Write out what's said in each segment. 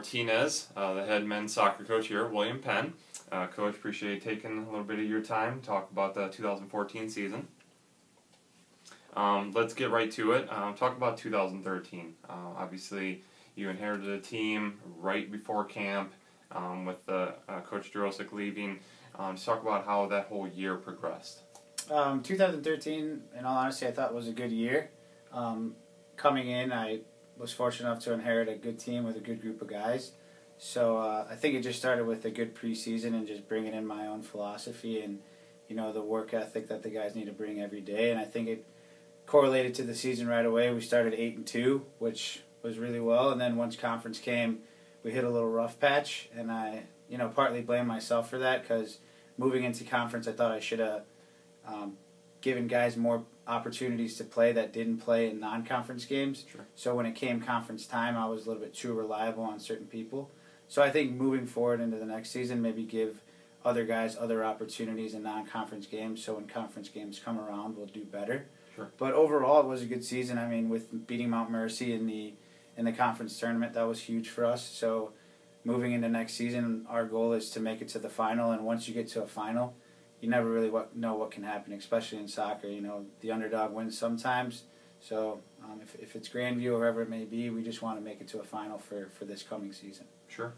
Martinez, the head men's soccer coach here at William Penn. Coach, appreciate you taking a little bit of your time to talk about the 2014 season. Let's get right to it. Talk about 2013. Obviously, you inherited a team right before camp with Coach Jurosik leaving. Just talk about how that whole year progressed. 2013, in all honesty, I thought was a good year. Coming in, I was fortunate enough to inherit a good team with a good group of guys. So I think it just started with a good preseason and just bringing in my own philosophy and, the work ethic that the guys need to bring every day. And I think it correlated to the season right away. We started 8-2, which was really well. And then once conference came, we hit a little rough patch. And I, partly blame myself for that because moving into conference, I thought I should have given guys more opportunities to play that didn't play in non-conference games. Sure. So when it came conference time, I was a little bit too reliable on certain people. So I think moving forward into the next season, maybe give other guys other opportunities in non-conference games, so when conference games come around, we'll do better. Sure. But overall, it was a good season. I mean, with beating Mount Mercy in the conference tournament, that was huge for us. So moving into next season, our goal is to make it to the final, and once you get to a final, you never really know what can happen, especially in soccer. The underdog wins sometimes. So if it's Grandview or wherever it may be, we just want to make it to a final for this coming season. Sure.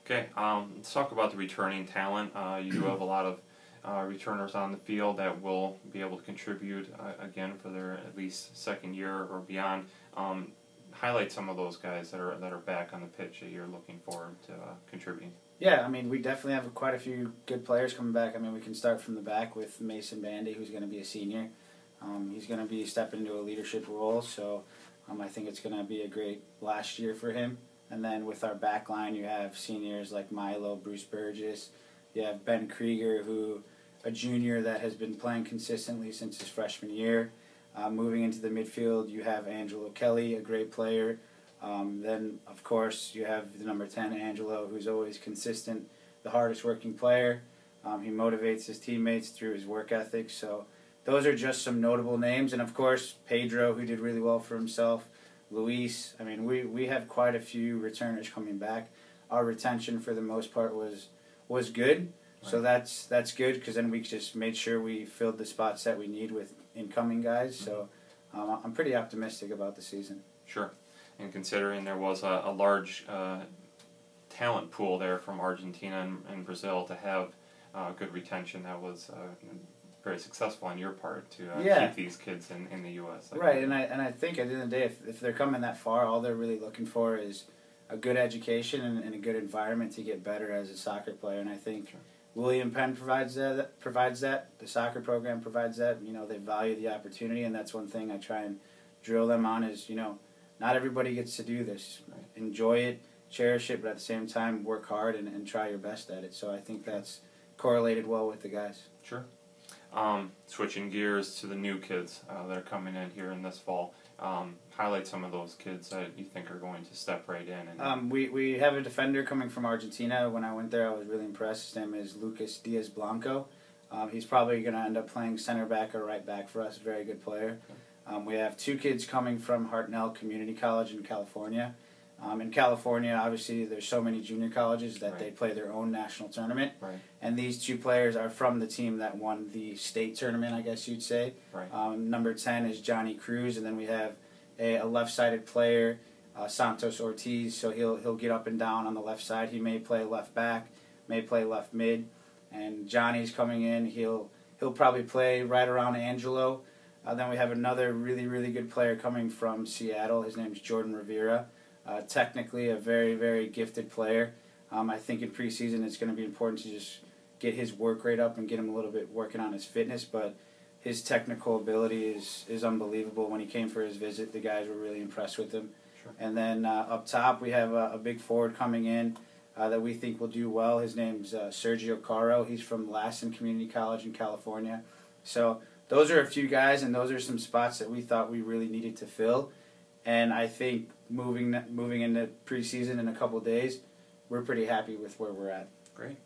Okay, let's talk about the returning talent. You do have a lot of returners on the field that will be able to contribute again for their at least second year or beyond. Highlight some of those guys that are back on the pitch that you're looking forward to contributing. Yeah, I mean, we definitely have quite a few good players coming back. I mean, we can start from the back with Mason Bandy, who's going to be a senior. He's going to be stepping into a leadership role, so I think it's going to be a great last year for him. And then with our back line, you have seniors like Milo, Bruce Burgess. You have Ben Krieger, a junior that has been playing consistently since his freshman year. Moving into the midfield, you have Angelo Kelly, a great player. Then, of course, you have the number 10, Angelo, who's always consistent, the hardest working player. He motivates his teammates through his work ethic. So those are just some notable names. And, of course, Pedro, who did really well for himself. Luis. I mean, we have quite a few returners coming back. Our retention, for the most part, was good. Right. So that's good because then we just made sure we filled the spots that we need with incoming guys. Mm-hmm. So I'm pretty optimistic about the season. Sure. And considering there was a large talent pool there from Argentina and Brazil to have good retention, that was very successful on your part to keep these kids in the U.S. Right, and I think at the end of the day, if they're coming that far, all they're really looking for is a good education and a good environment to get better as a soccer player. And I think William Penn provides that. The soccer program provides that. They value the opportunity, and that's one thing I try and drill them on is, not everybody gets to do this. Right. Enjoy it, cherish it, but at the same time, work hard and try your best at it. So I think that's correlated well with the guys. Sure. Switching gears to the new kids that are coming in here in this fall. Highlight some of those kids that you think are going to step right in. And we have a defender coming from Argentina. When I went there, I was really impressed. His name is Lucas Diaz Blanco. He's probably going to end up playing center back or right back for us. Very good player. Okay. We have two kids coming from Hartnell Community College in California. In California, obviously, there's so many junior colleges that they play their own national tournament. Right. And these two players are from the team that won the state tournament, I guess you'd say. Right. Number 10 is Johnny Cruz, and then we have a left-sided player, Santos Ortiz. So he'll get up and down on the left side. He may play left back, may play left mid. And Johnny's coming in. He'll probably play right around Angelo. Then we have another really, really good player coming from Seattle. His name's Jordan Rivera. Technically a very, very gifted player. I think in preseason it's going to be important to just get his work rate up and get him a little bit working on his fitness, but his technical ability is unbelievable. When he came for his visit, the guys were really impressed with him. Sure. And then up top we have a big forward coming in that we think will do well. His name's Sergio Caro. He's from Lassen Community College in California. So those are a few guys, and those are some spots that we thought we really needed to fill. And I think moving into preseason in a couple of days, we're pretty happy with where we're at. Great.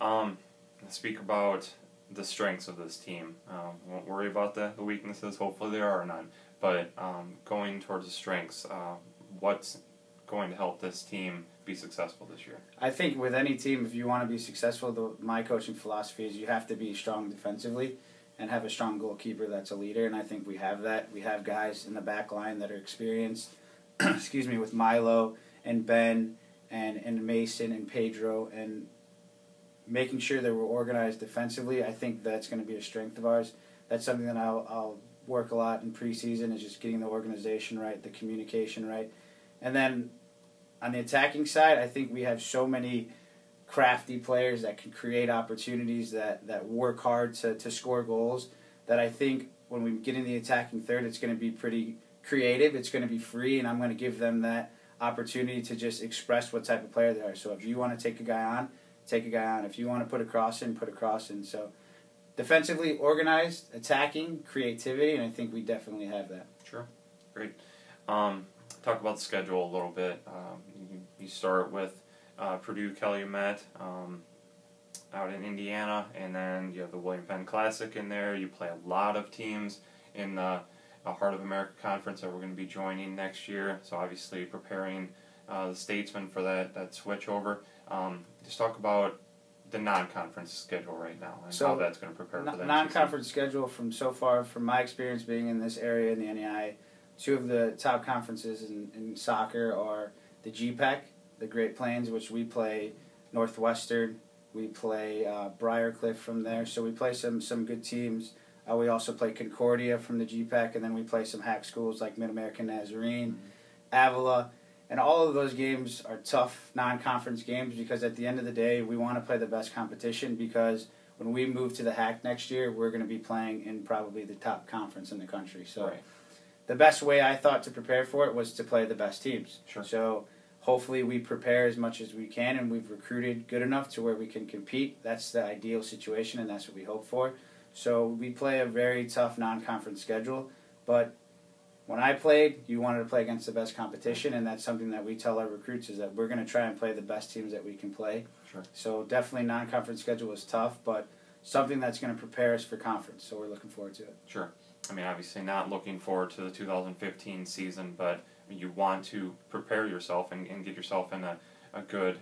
Let's speak about the strengths of this team. Won't worry about the weaknesses. Hopefully there are none. But going towards the strengths, what's going to help this team be successful this year? I think with any team, if you want to be successful, my coaching philosophy is you have to be strong defensively and have a strong goalkeeper that's a leader, and I think we have that. We have guys in the back line that are experienced, excuse me, with Milo and Ben and Mason and Pedro, and making sure that we're organized defensively. I think that's going to be a strength of ours. That's something that I'll work a lot in preseason, is just getting the organization right, the communication right. And then on the attacking side, I think we have so many crafty players that can create opportunities, that work hard to score goals, that I think when we get in the attacking third, it's going to be pretty creative, it's going to be free, and I'm going to give them that opportunity to just express what type of player they are. So if you want to take a guy on, take a guy on. If you want to put a cross in, put a cross in. So defensively organized, attacking, creativity, and I think we definitely have that. Sure. Great. Talk about the schedule a little bit. You start with Purdue-Calumet out in Indiana, and then you have the William Penn Classic in there. You play a lot of teams in the Heart of America Conference that we're going to be joining next year. So obviously preparing the Statesmen for that switch over. Just talk about the non-conference schedule right now and how that's going to prepare for that. Non-conference schedule from my experience being in this area in the NEI, two of the top conferences in soccer are the GPAC, the Great Plains, which we play Northwestern. We play Briarcliff from there, so we play some good teams. We also play Concordia from the GPAC, and then we play some hack schools like Mid-American Nazarene, Avila. And all of those games are tough non-conference games because at the end of the day, we want to play the best competition, because when we move to the hack next year, we're going to be playing in probably the top conference in the country. So right. The best way I thought to prepare for it was to play the best teams. Sure. So hopefully we prepare as much as we can, and we've recruited good enough to where we can compete. That's the ideal situation, and that's what we hope for. So we play a very tough non-conference schedule, but when I played, you wanted to play against the best competition, and that's something that we tell our recruits, is that we're going to try and play the best teams that we can play. Sure. So definitely non-conference schedule is tough, but something that's going to prepare us for conference, so we're looking forward to it. Sure. I mean, obviously not looking forward to the 2015 season, but you want to prepare yourself and get yourself in a good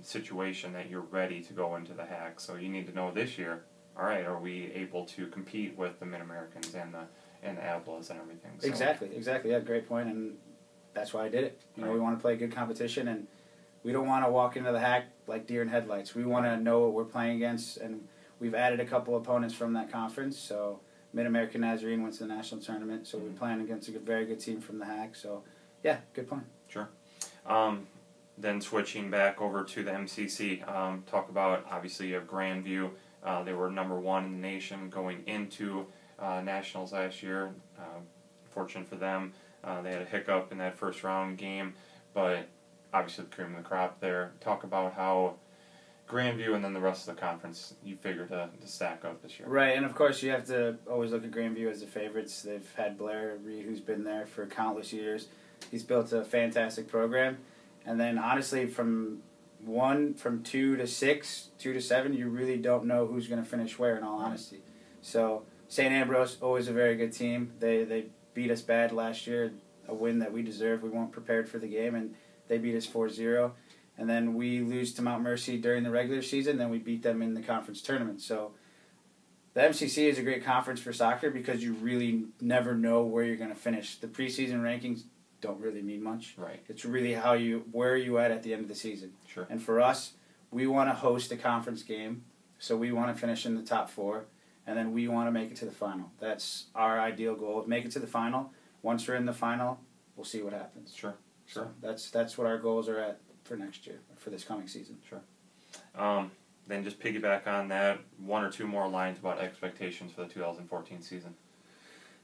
situation that you're ready to go into the hack. So you need to know this year, all right, are we able to compete with the Mid-Americans and the Avilas and everything? So. Exactly. Yeah, great point, and that's why I did it. Right. We want to play good competition, and we don't want to walk into the hack like deer in headlights. We want to know what we're playing against, and we've added a couple opponents from that conference. So Mid-American Nazarene went to the national tournament, so we're playing against a very good team from the hack. So, yeah, good point. Sure. Then switching back over to the MCC, talk about, obviously, you have Grandview. They were number 1 in the nation going into nationals last year. Fortunate for them. They had a hiccup in that first round game, but obviously the cream of the crop there. Talk about how Grandview and then the rest of the conference you figure to stack up this year. Right, and of course you have to always look at Grandview as the favorites. They've had Blair Reed, who's been there for countless years. He's built a fantastic program. And then honestly, from 2 to 6, 2 to 7, you really don't know who's going to finish where, in all honesty. So St. Ambrose, always a very good team. They beat us bad last year, a win that we deserved. We weren't prepared for the game, and they beat us 4-0. And then we lose to Mount Mercy during the regular season, then we beat them in the conference tournament. So the MCC is a great conference for soccer because you really never know where you're going to finish. The preseason rankings don't really mean much. Right. It's really where are you at the end of the season. Sure. And for us, we want to host a conference game, so we want to finish in the top 4, and then we want to make it to the final. That's our ideal goal. Make it to the final. Once we're in the final, we'll see what happens. Sure. So that's what our goals are at for next year, for this coming season. Sure. Then just piggyback on that, 1 or 2 more lines about expectations for the 2014 season.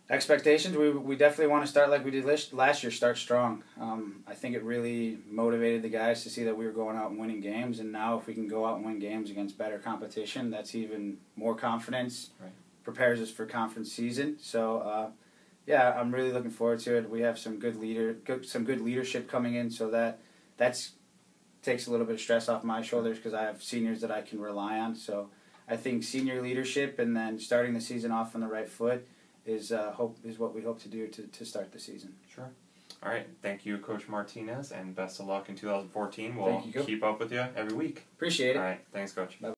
Expectations, we definitely want to start like we did last year, start strong. I think it really motivated the guys to see that we were going out and winning games, and now if we can go out and win games against better competition, that's even more confidence, right. Prepares us for conference season. So, yeah, I'm really looking forward to it. We have some good leadership coming in, so that's takes a little bit of stress off my shoulders because I have seniors that I can rely on. So I think senior leadership and then starting the season off on the right foot is what we hope to do to start the season. Sure. All right. Thank you, Coach Martinez, and best of luck in 2014. We'll Thank you, Coach. keep up with you every week. Appreciate it. All right. Thanks, Coach. Bye.